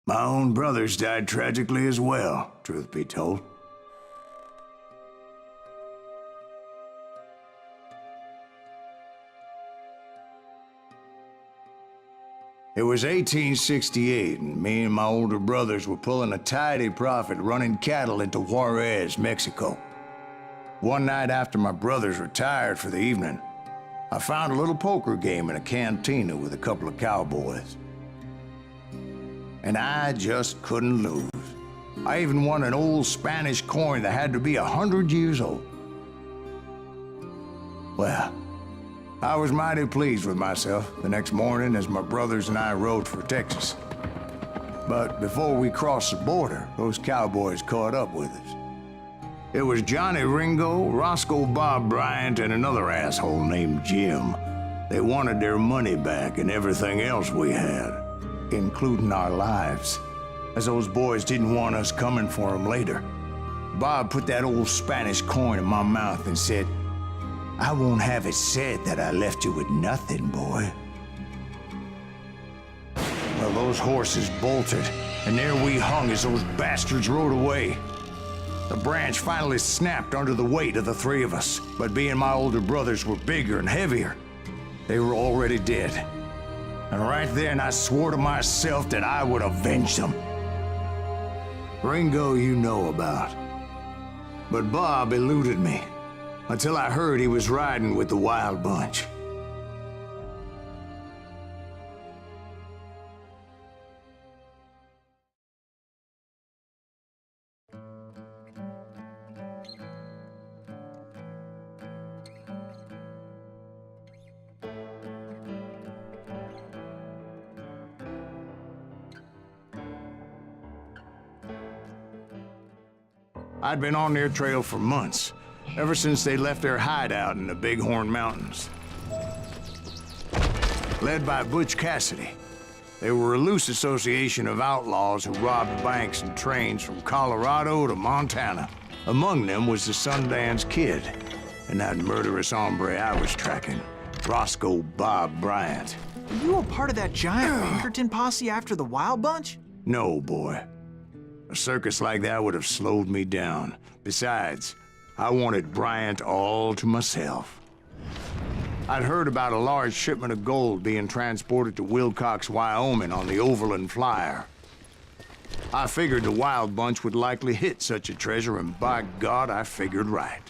My own brothers died tragically as well, truth be told. It was 1868, and me and my older brothers were pulling a tidy profit running cattle into Juarez, Mexico. One night after my brothers retired for the evening, I found a little poker game in a cantina with a couple of cowboys. And I just couldn't lose. I even won an old Spanish coin that had to be 100 years old. Well, I was mighty pleased with myself the next morning as my brothers and I rode for Texas. But before we crossed the border, those cowboys caught up with us. It was Johnny Ringo, Roscoe Bob Bryant, and another asshole named Jim. They wanted their money back and everything else we had, including our lives, as those boys didn't want us coming for them later. Bob put that old Spanish coin in my mouth and said, "I won't have it said that I left you with nothing, boy." Well, those horses bolted, and there we hung as those bastards rode away. The branch finally snapped under the weight of the three of us, but being my older brothers were bigger and heavier, they were already dead. And right then I swore to myself that I would avenge them. Ringo you know about. But Bob eluded me, until I heard he was riding with the Wild Bunch. I'd been on their trail for months, ever since they left their hideout in the Bighorn Mountains. Led by Butch Kэssidi, they were a loose association of outlaws who robbed banks and trains from Colorado to Montana. Among them was the Sundance Kid, and that murderous hombre I was tracking, Roscoe Bob Bryant. Were you a part of that giant Pinkerton posse after the Wild Bunch? No, boy. A circus like that would have slowed me down. Besides, I wanted Bryant all to myself. I'd heard about a large shipment of gold being transported to Wilcox, Wyoming on the Overland Flyer. I figured the Wild Bunch would likely hit such a treasure, and by God, I figured right.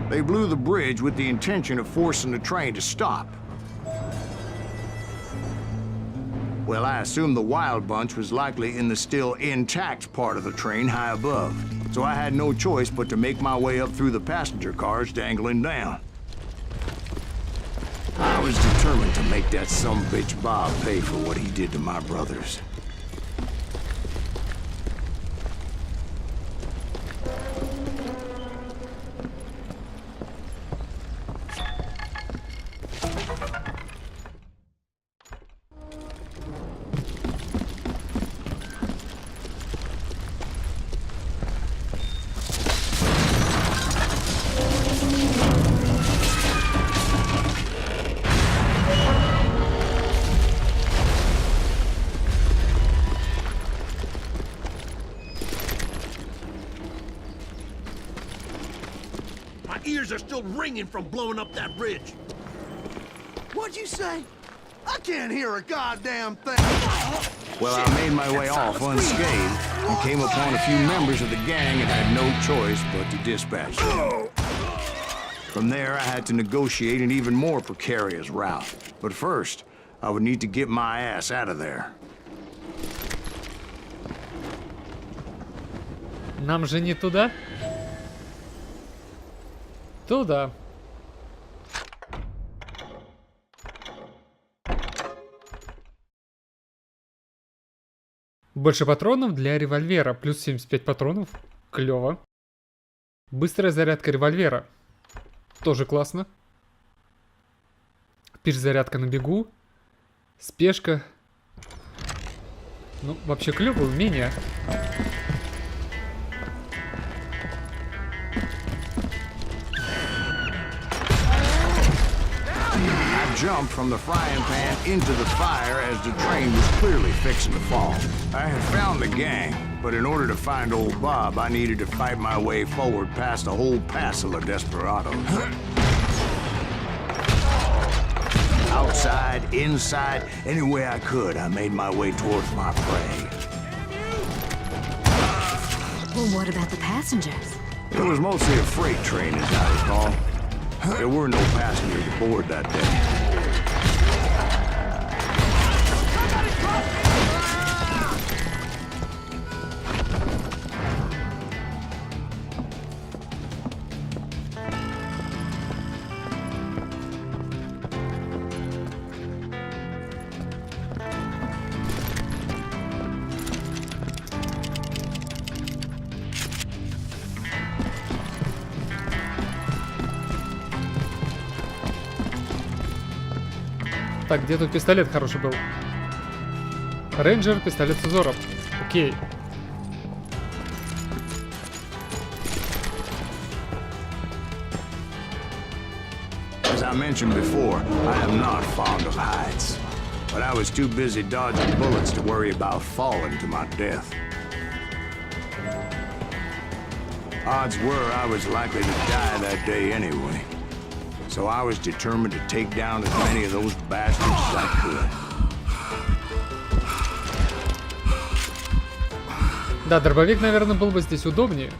They blew the bridge with the intention of forcing the train to stop. Well, I assumed the Wild Bunch was likely in the still intact part of the train high above, so I had no choice but to make my way up through the passenger cars dangling down. I was determined to make that sumbitch Bob pay for what he did to my brothers. Ears are still ringing from blowing up that bridge. What'd you say? I can't hear a goddamn thing. Well, I made my way off unscathed and came upon a few members of the gang and had no choice but to dispatch them. From there, I had to negotiate an even more precarious route. But first, I would need to get my ass out of there. Нам же не туда? Туда. Больше патронов для револьвера. Плюс 75 патронов. Клево. Быстрая зарядка револьвера. Тоже классно. Перезарядка на бегу. Спешка. Ну, вообще клевое умение. jumped from the frying pan into the fire as the train was clearly fixing to fall. I had found the gang, but in order to find old Bob, I needed to fight my way forward past a whole passel of desperados. Outside, inside, any way I could, I made my way towards my prey. Well, what about the passengers? It was mostly a freight train, as I recall. There were no passengers aboard that day. Так, где тут пистолет хороший был? Рейнджер, пистолет с узором. Окей. As I mentioned before, I am not fond of heights. But I was too busy dodging bullets to worry about falling to my death. Odds were I was likely to die that day anyway. So I was determined to take down as many of those bastards as I could. Да, дробовик, наверное, был бы здесь удобнее.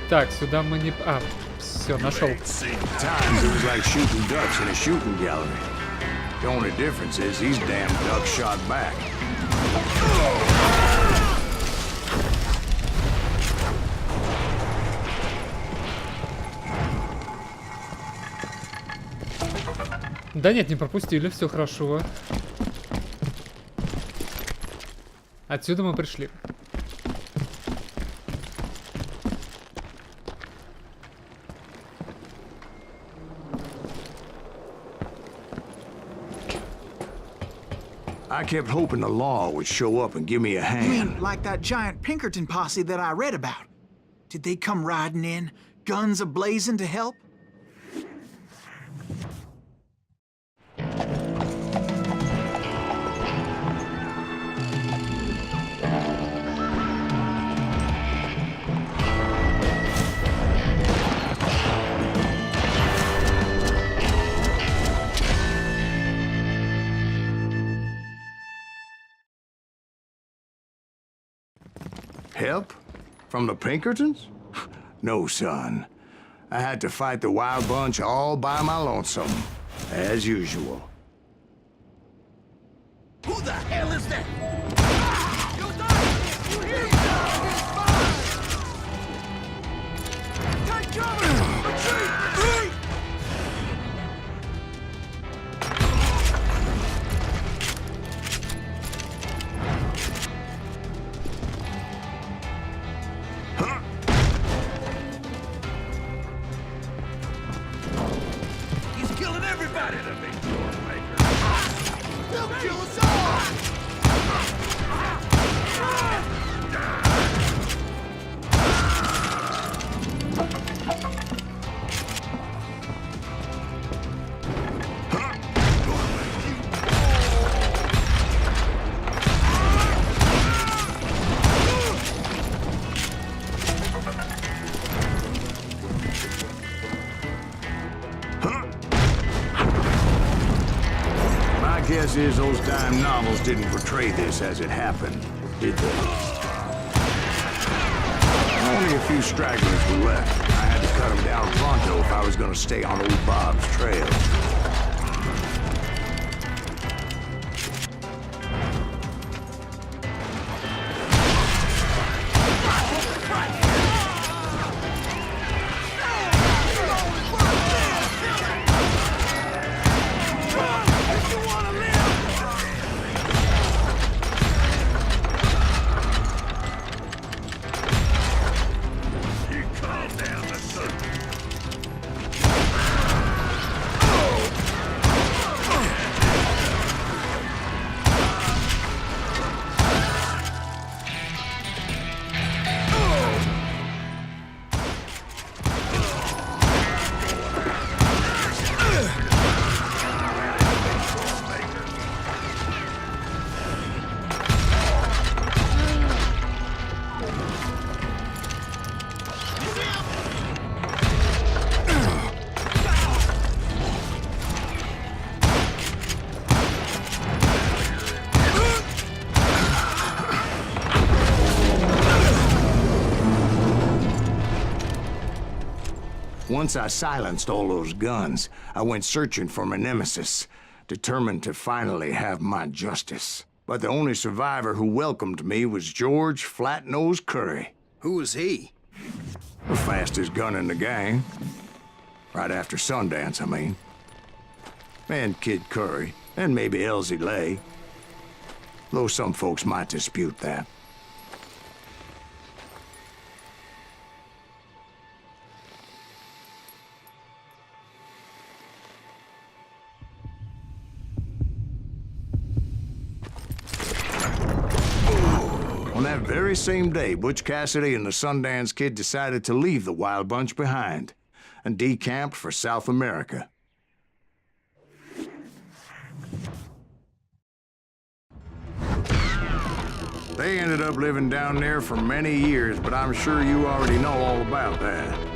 Так, сюда мы не... А, все, нашел. Times it was like shooting ducks in a shooting gallery. The only difference is these damn ducks shot back. Да нет, не пропустили, все хорошо. Отсюда мы пришли. I kept hoping the law would show up and give me a You hand. mean like that giant Pinkerton posse that I read about? Did they come riding in, guns a-blazing to help? Help? From the Pinkertons? No, son. I had to fight the wild bunch all by my lonesome, as usual. Who the hell is that? Take cover! Retreat! Retreat! He's killing everybody, the big troublemaker. He'll kill us all! My guess is those dime novels didn't portray this as it happened, did they? Only a few stragglers were left. I had to cut them down pronto if I was going to stay on old Bob's trail. Once I silenced all those guns, I went searching for my nemesis, determined to finally have my justice. But the only survivor who welcomed me was George Flat-Nosed Curry. Who was he? The fastest gun in the gang. Right after Sundance, I mean. And Kid Curry, and maybe Elsie Lay. Though some folks might dispute that. On that very same day, Butch Kэssidi and the Sundance Kid decided to leave the Wild Bunch behind and decamped for South America. They ended up living down there for many years, but I'm sure you already know all about that.